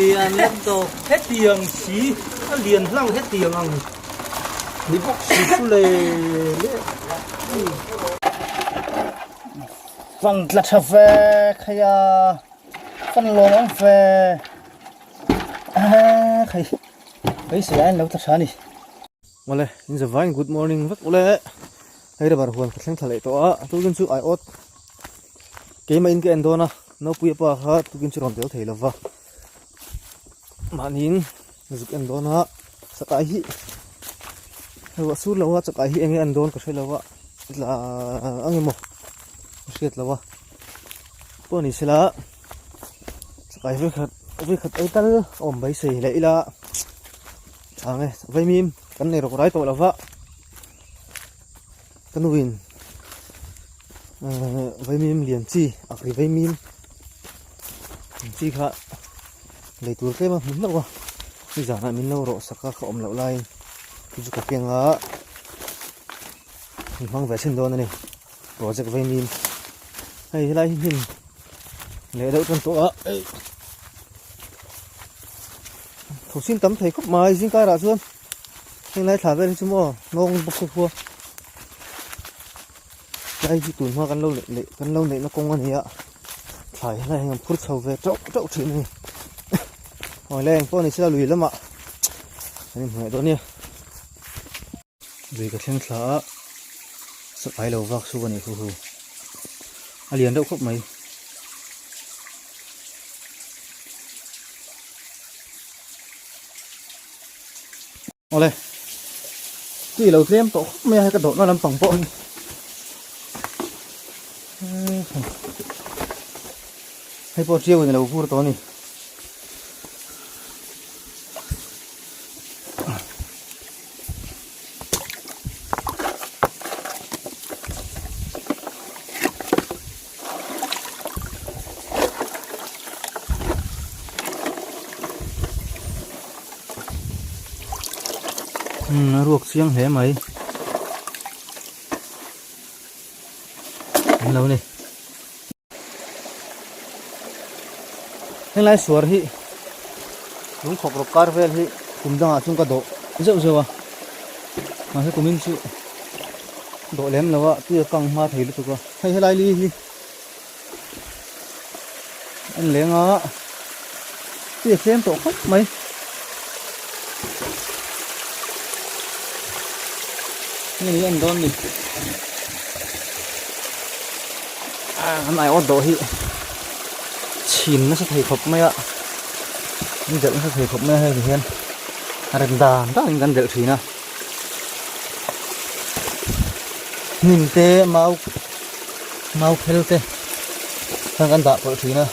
liền lên đồ hết tiền xí nó liền lăng hết tiền ăn đi bốc xí tu lề văng lật sập về khai phân lô ông về khai cái gì anh đâu thật sao đi mà lên in the vine good morning vất lên hay là bảo huân cái thằng thằng to tôi gần chú ai ốt cái mà in cái endo na nó bùi pa ha tôi gần chú làm tiểu thầy là va mà nín giúp endo na sắc ai hi rồi số lâu chắc ai hi anh endo có sẽ lâu là anh em một sẽ lâu bữa nay sẽ là sắc ai với khát ấy ta ôm bay xì lại là à nghe vay mìm cái này rồi có đấy tội là vợ cái nuôi vay mìm liền chi à cái vay mìm chi khác lấy túi cái mà mình đâu bây giờ là mình đâu rồi sắc các ôm lậu lại cái chút cái ngã mình mang về trên đó này rồi chắc vay mìm hay lại mình lấy đâu trong tổ thủ xin tấm thầy cốc mai xin cái ra xuống hôm nay thả về chứ mua ngon bốc sụp khua đây thì tuần hoa căn lâu này nó công ăn nhỉ thải này ngầm phút sau về trậu chuyện này hỏi lên con này sẽ là lùi lắm ạ anh hỏi đó nha vì cái thằng thả sợ phải lâu vác xuống này hù liền đâu khóc mấy đây chỉ đầu tiên tổ mẹ hay cái độ nó làm bằng bộ hay bộ chiêu này là vô to này nó ruột xiên thế mấy lâu này lại suar hi đúng khóc rộp car vel hi cùng đang chung cái độ dậu à mà cái của mình chịu độ lém là vợ tuy căng hoa thấy được cơ hay lại đi anh lấy ngó tuy xem tổ khóc mấy này anh đón đi hôm nay ớt đổ hi chín nó sẽ thấy khóc mấy ạ nhưng nó sẽ thấy khóc mấy hay thì hen đàn đàn đó anh gần đợi thủy nào nhìn tê mau khéo tê thằng gần đạp đợi thủy nào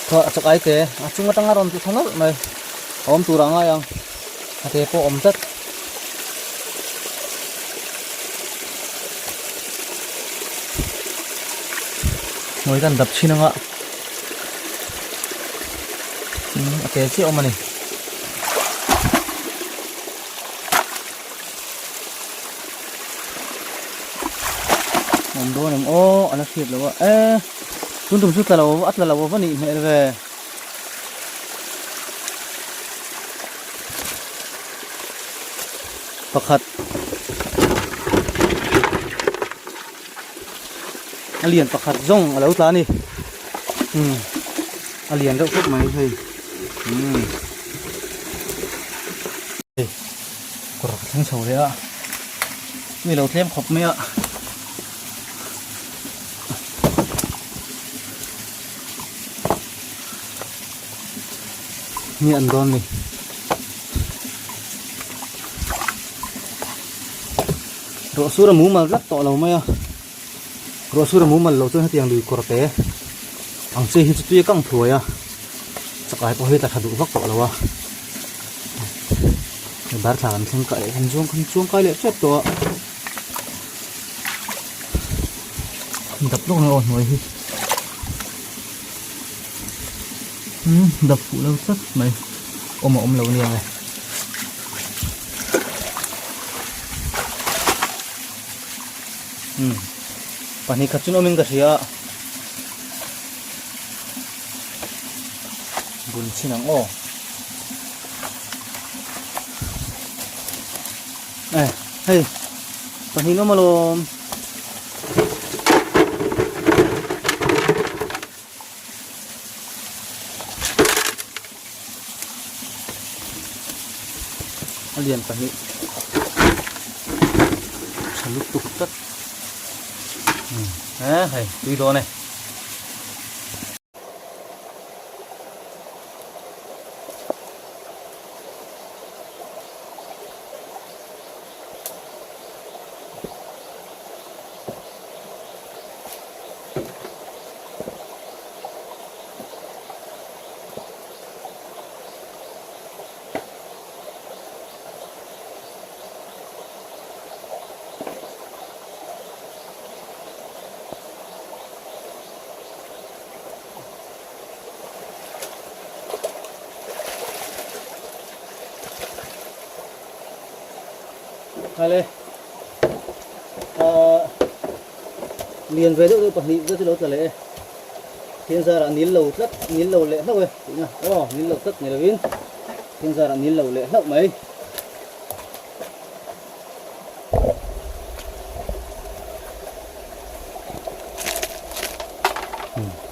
thôi chắc ai tê chúng ta đang làm từ thằng nào này ôm tủ răng ai ăn tê po ôm tất mới gần đập chi nữa ạ cái chiếc mà này đôi này ô anh thiệt là vợ tuần tuần trước là ắt là vẫn đi mẹ về bạc hạt liền bạc hạt rong ở đâu ta đi liền đâu phút mấy thôi còn thằng sầu đấy ạ vì đầu thêm khóc mấy ạ nhận con này rồi số là mũ mà rất to lâu mấy ạ rồi số là mũ mà lâu tôi hết tiền đùi cột té ang xe hít tuy căng thổi à chắc ai có hết là đủ vắt to lâu à bát làm xong cái khăn chuông cái lệ chết to đập lúc này ổn rồi đập phụ lâu rất mày ôm lâu nhiều này bản này cắt chút mình cắt gì ạ bún xin nắng ô này hey còn hình nó mà lồm liền phải nghĩ lúc tục tất đấy hay tùy đồ này hay lên liền về được bật đi rất là tốt lệ thiên gia là nín lầu lệ thôi nín lầu tất này là viên thiên gia là nín lầu lệ hậu mấy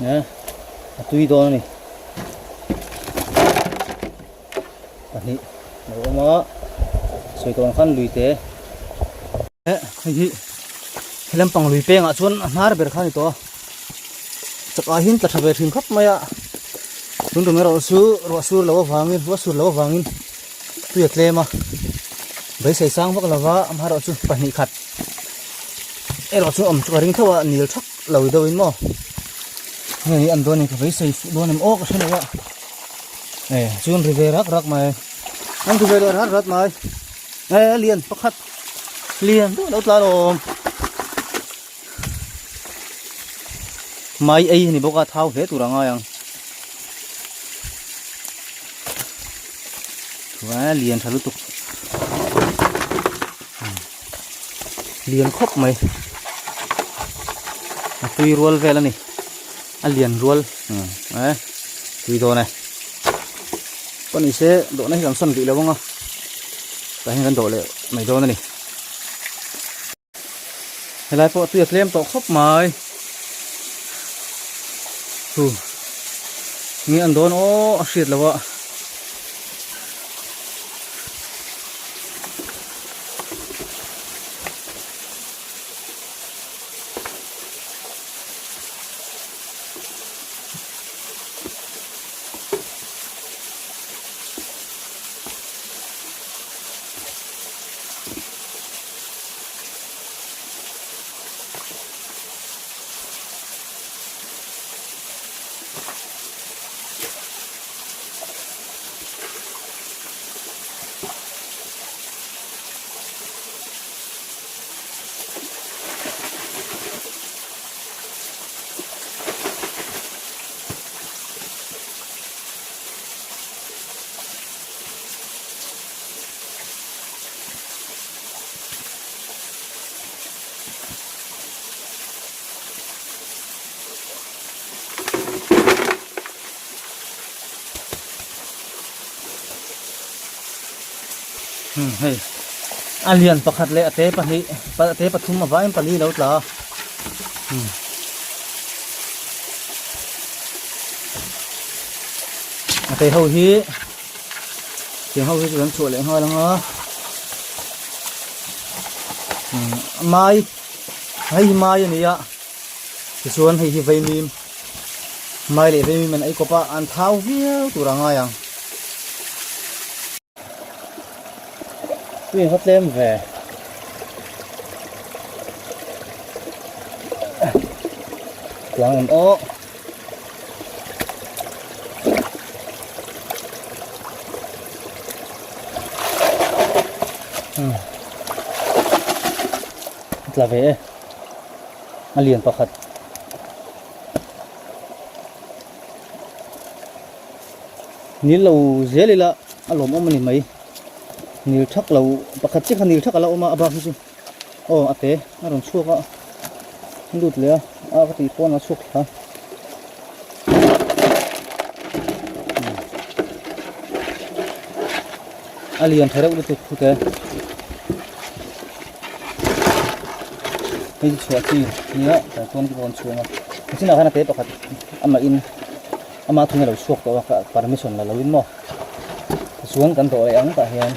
nhá tùy to này bật đi đâu mà rồi còn khăn lùi té hay làm bằng lùi pe ngã chuan mar ber khani to chắc ai hin tla về thìn khắp maya chúng tôi mới rồi su lâu vangin tuyệt lệ mà với xây sang vác là vá am haro chu pani khat rồi chu chu ring thawa nil thak lâu đâu in mo này ăn đôi này với xây đôi em ốc thế này ạ này chuan river rắc mày anh river rắc mày liền bắt khát liền đâu là rồi mai ấy thì bố cá thao hết tụi rằng ai và liền thằng lục tục liền khóc mày tùy roll về là nè liền roll đấy tùy đồ này con này sẽ độ này làm xuân vị đâu không cái hình độ lại mày đồ này nè lại bộ tuyệt lên tổ khóc mày nghe ăn đồ nó xịt là vợ hey alien pakhat le ate pathum ma vai pali lo tla ate ho hi tiếng ho hi vẫn chuột lại hơi lắm á mai này ạ thì xuân hay vây mìm mai để vây mìm mình ấy có ba ăn thao viêu tụi rằng ai tuyên hấp lên về quảng làm ô là về ăn liền pakhat nín lâu dễ lên là alom ông mình mấy nín thắc lâu pakhat chiếc nín thắc lâu mà abah chứ ate nó còn chua quá lụt liền cái tí con nó chua hả alien thera u tu khu te hei chua chi nia ta ton ki bon chuanga china khana te pakhat ama in ama thunga lo suak to ka permission la lawin mo chuan kan to le ang ta hian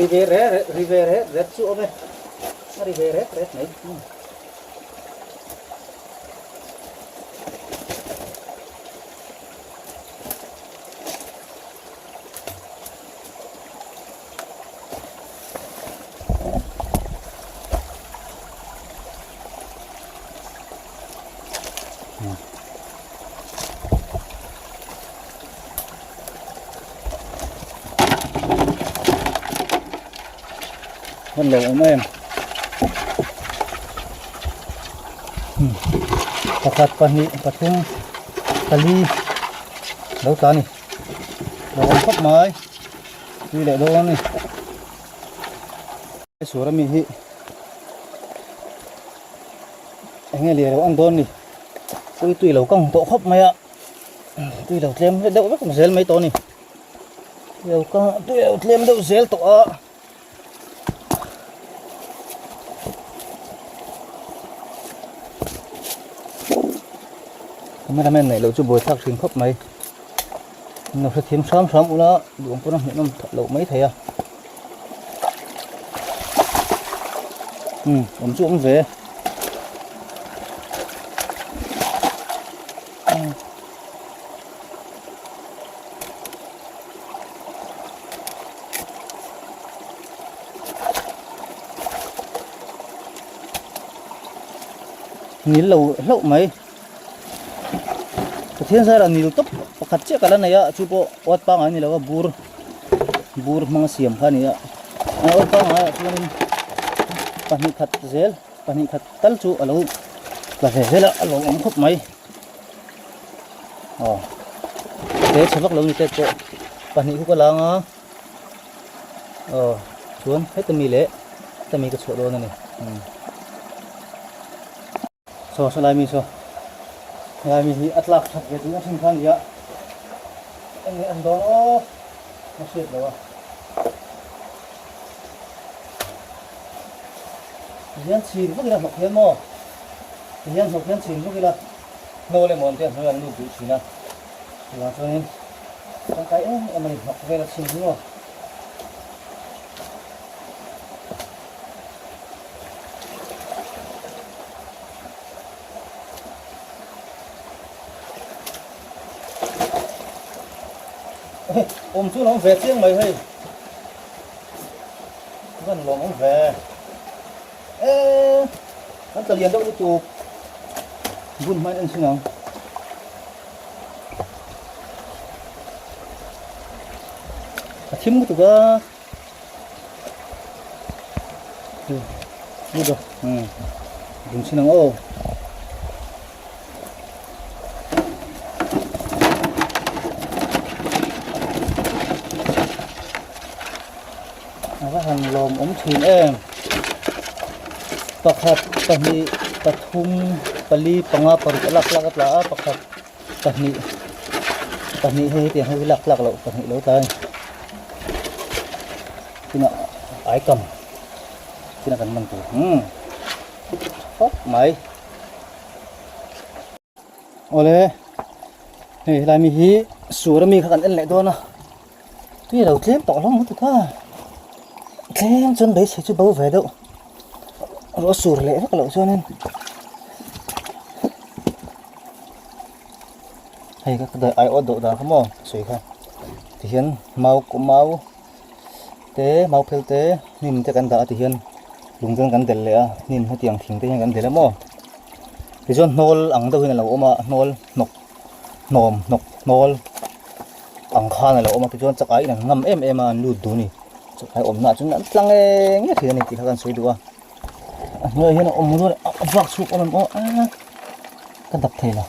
Rivere red chu ome Rivere red này con lỗ em pakat pani patung kali đâu ta nè đâu còn khóc mai đi lại đâu nè cái số ra mi hi anh nghe liền đâu ăn tôn nè tôi tùy lâu công tổ khóc mày ạ tùy lâu thêm đâu biết còn dễ mấy tôn nè lâu công tùy lâu thêm đâu dễ tổ mấy đám này lâu cho bồi thác xuyên khóc mày nó sẽ thêm sớm của nó đúng của nó hiện nó lâu mấy thầy à ổn xuống về nhìn lâu lâu mấy thiên sa là nhiều top khát chết cả lần này á chú bộ ớt băng ấy là bur mang xiêm pha này á ớt băng ấy chú nên pani khát zel pani khát tal chú alo là thế zel alo ông khóc mấy thế sẽ bắt lâu như thế cô pani cũng có lang á chuan hết tầm mì lệ tầm mì cái chỗ đó này so lại mi so ngày mình ăn lạc thật về chúng ta sinh khăn gì ạ anh ăn đó nó xịt rồi hiện xin có cái là học thêm mò hiện học thêm xin có cái là nô lên mòn tiền thôi là nụ chỉ là cho nên cái em mình học về là xin đúng không ôm chú nó về tiếng mày hay gần lồng ông về nó tự liền đâu đi chụp vun mai anh xin nào thím của tụi đi được dùng xin nào ô hàng lồm ống thìn em pakat tahni pathum pali panga par lak la pakat tahni he ti he lak lo tahni lo tai kina ai kam kina kan man tu hop mai ole he lai mi hi surami khan en le do na tuy đầu thêm tỏ lắm một cái thêm chân đấy sẽ chưa bao về đâu nó sủi lệ rất là cho nên hay các đời ai ở độ đó không mò sủi không thì hiện màu của màu tế màu phèo tế nhìn thấy căn đó thì hiện lung chân kan del le a nin ha tiang thing te kan del mo ti jon nol ang do hin lo oma nol nok nom nok nol ang khan lo oma ti jon chakai na ngam em an lu du ni chakai om na chun an tlang e nge thi ni ti kan soi duwa noi hin om do vak su om o a kan dap thela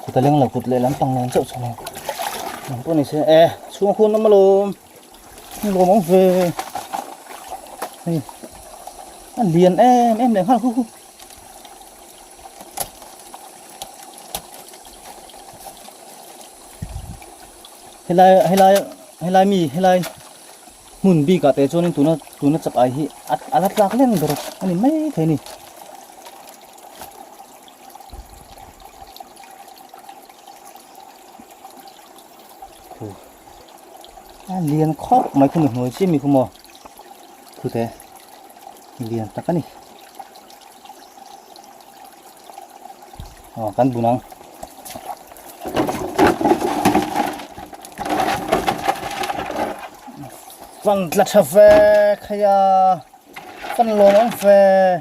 ku ta leng la kut le lam pang nen chau chau nam po ni se e su khun ma lo mong về ăn liền em để khăn khu hay lai mì hay lai mun bi cả té cho nên tụi nó chập ai hi lát lát lên rồi anh mấy thế này liền khóc mấy không được nói chi mình không mò cứ thế liền tắc cái này căn bùn nắng vâng lật sập về khay phân lô nó về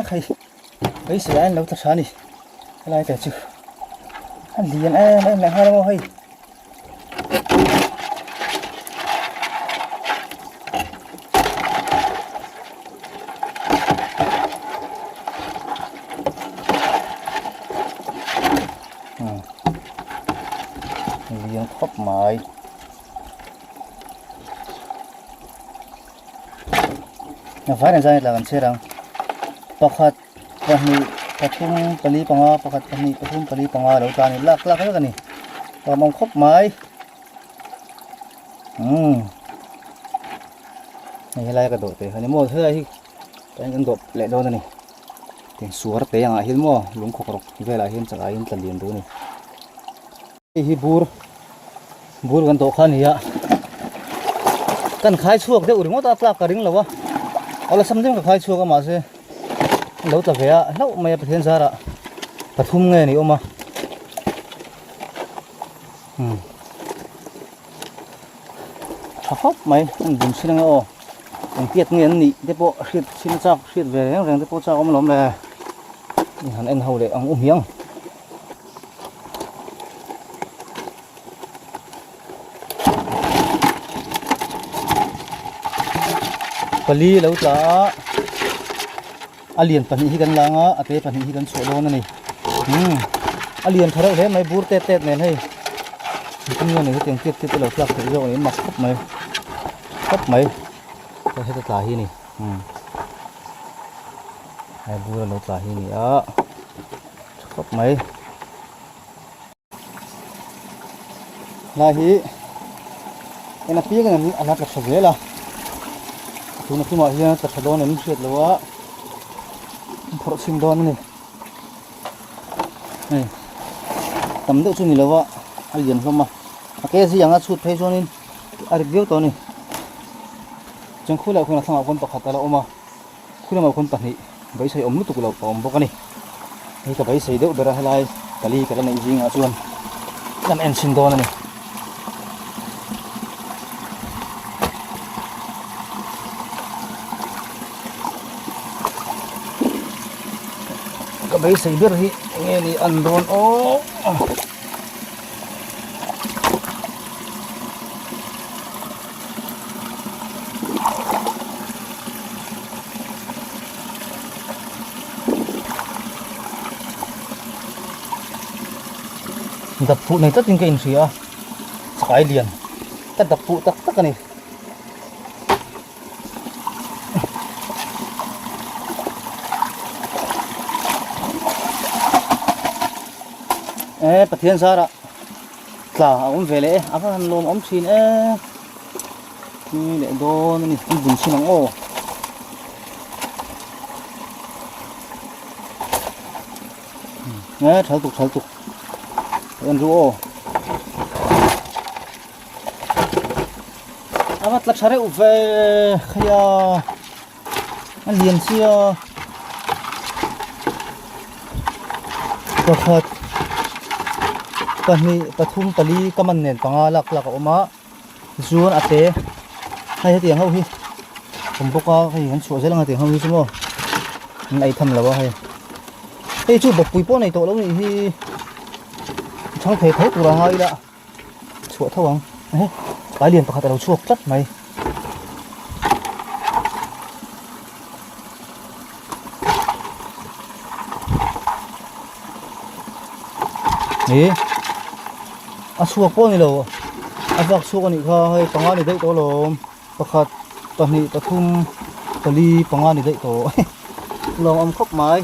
khay ấy sẽ anh đâu thật sáng đi cái này chứ anh liền em lại hai đâu hay liền khóc mãi phải là sao là làm xe rằng pakat pani patung pali panga pakat pani patung pali panga đâu ta này lắc cái này và mong khóc mãi này lại cái độ thế này mua thế này cái độ lệ đâu này tiền suar thế yang akhir mua lung khóc rok về lại hiện chắc akhir tan liền đâu này hi bur kan to khan hiya kan khai chuak de uring ota plak ka ring lawa ola samjeng ka khai chuak ma se lo ta veya lo mai pathen zara pathum nge ni oma hop mai an bum sinanga o ang tiat ngen ni depo hrit sin chak hrit ve reng depo cha om lom le ni han en ho le ang hiang pali lo tla alien pani hi kan langa ate pani hi kan so lo na ni alien tharo le mai bur te nen hei kin ne tiang tiet lo plak te jo ni mak khop mai ko he ta hi ni ai bur lo tla hi ni a khop mai la hi ena pi kan ana ka savela tu na kuma hian ta thadon en hriat lowa phor sim don ni nei tam deuh chu ni lowa alian hloma ake ji anga chut phei zonin ar biu to ni chang khula khuna thanga kon pakhat ala oma khuna ma kon pahni bai sai om lu tu lo om bokani hi ka bai sai deuh bera halai kali kala nei jinga chuan lam en sin don ni bây giờ biết hi nghe đi ăn đòn ô đập phụ này tất nhiên cái gì à cái liền tất đập phụ tất cái này bát thiên sa đó, là ông về lẽ, áp ăn lôm ông xin để đồ này, ông bún xin ông ô, nghe thở tục, ăn rú, áp bắt lắc sa đấy về, khay ăn liền xia, bớt pani pathum pali kaman nen panga lak oma zuan ate hai tiang ho hi ผมบอกว่าให้มันสวยใช่ไหมแต่เขาไม่ใช่ไหมไอ้ทำแล้วว่าให้chú bọc bụi bó này tổ lắm thì trong thể thấy tụi nó ngay đã chuột thâu không đấy cái liền bạc đầu chuột chất mày nè chuột bó này đâu bạc chuột này thôi bằng anh này đấy tổ lồm bạc toàn này bạc thum tali ly bằng anh này đấy tổ lồm ông khóc mày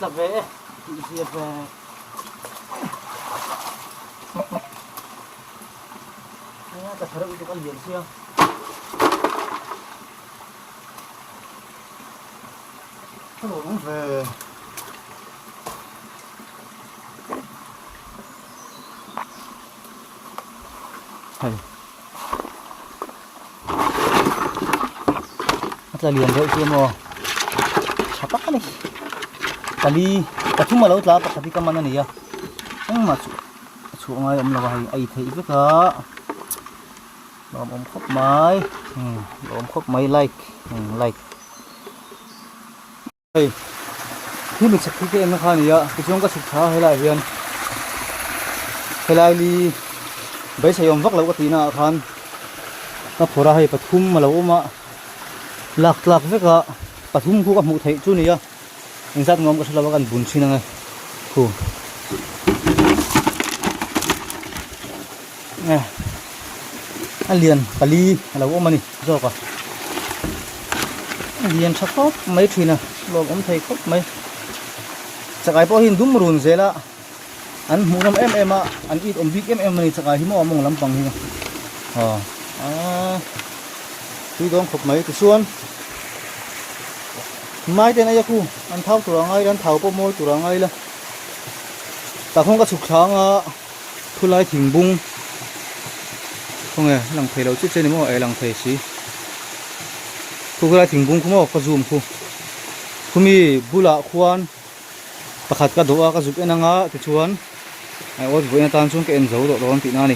là vẽ chị diệp về tập thể dục ăn liền chưa nó cũng về hay là liền vậy chưa mà chắp bắt này tali thum malo tla pakati ka man ania ma chu ngai om lawa ai thei veka lom om khop mai like hey hi mi chakhi ke na khania ki chong ka sukha helai hian helai li bai sayom vak lo ka tina khan na phora hai pathum malo ma lak veka pathum khu ka mu thei chu nia anh sát ngom cái là cái bún xin ngay, khu, nè, anh liền, kali, là ôm mà nè, rồi cả, liền sắc khóc mấy chuyện nè, rồi ôm thầy khóc mấy, chắc ai bỏ hình đúng run dễ là, anh mua năm em à, anh ít ôm big em này chắc ai hiếm ôm mong lắm bằng hình, tuy đó khóc mấy cái xuân mai tên này cô anh tháo tụi ngay anh tháo bộ môi tụi ngay là ta không có sụp sáng thu lại thỉnh bung không nghe lòng thầy đầu trước trên này mà lòng thầy xí thu lại thỉnh bung cũng có zoom khu mi bula khoan pakhat ka doa ka zup enanga ti chuan ai ot voina tan chung ke en zo do don ti na ni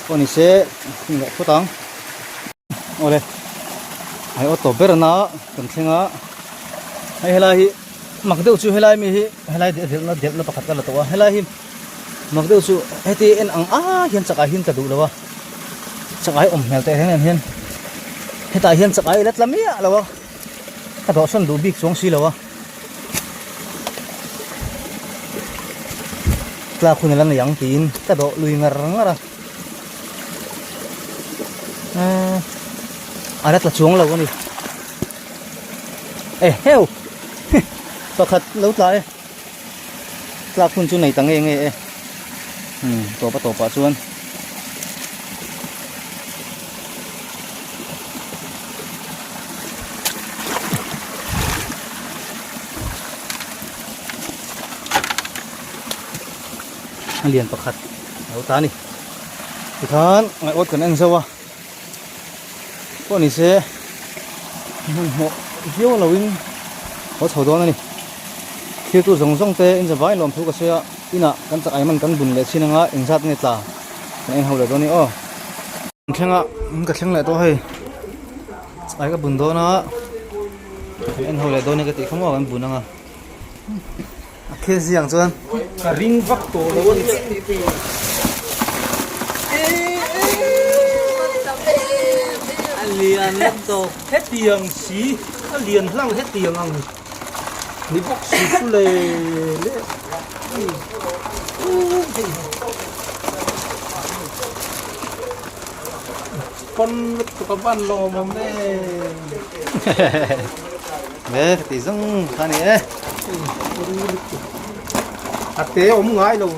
oni se ni ko tang ole ai ô tô berna kan thenga ai helai mặc deu chu helai mi hi helai de na pakhat ka la to helai hi mặc deu chu heti en ang hian chaka hin ka du lawa chakai om hel te hen heta hian chakai lat lamia lawa ka do son du big chong si lawa tla khun lan yang tin ka do lui ngara arat là xuống lâu đi, heo, pakhat lâu lại, là phun chu này tăng nghe, tổ pa chuan, liền pakhat lâu ta đi, thì thán ngày ốt cần ăn sâu à. Con này sẽ họ hiếu là win có thầu đó này khi tôi dùng tê in giờ vài làm thu cái xe ina căn chắc ai mình căn bùn lệ xin ngã in sát nghe ta anh hậu lại đó này khen ạ cái khen lại to hay ai cái bùn đó nó anh hậu lại đó này cái tí không có cái bùn nào cái gì vậy chuan cái ring vắt tổ đó liền lên đồ hết tiền xí nó liền lăng hết tiền ăn đi bốc xí xuống lề lệ con có ban lò mà mẹ mẹ thì giống thằng này à té ốm ngái đâu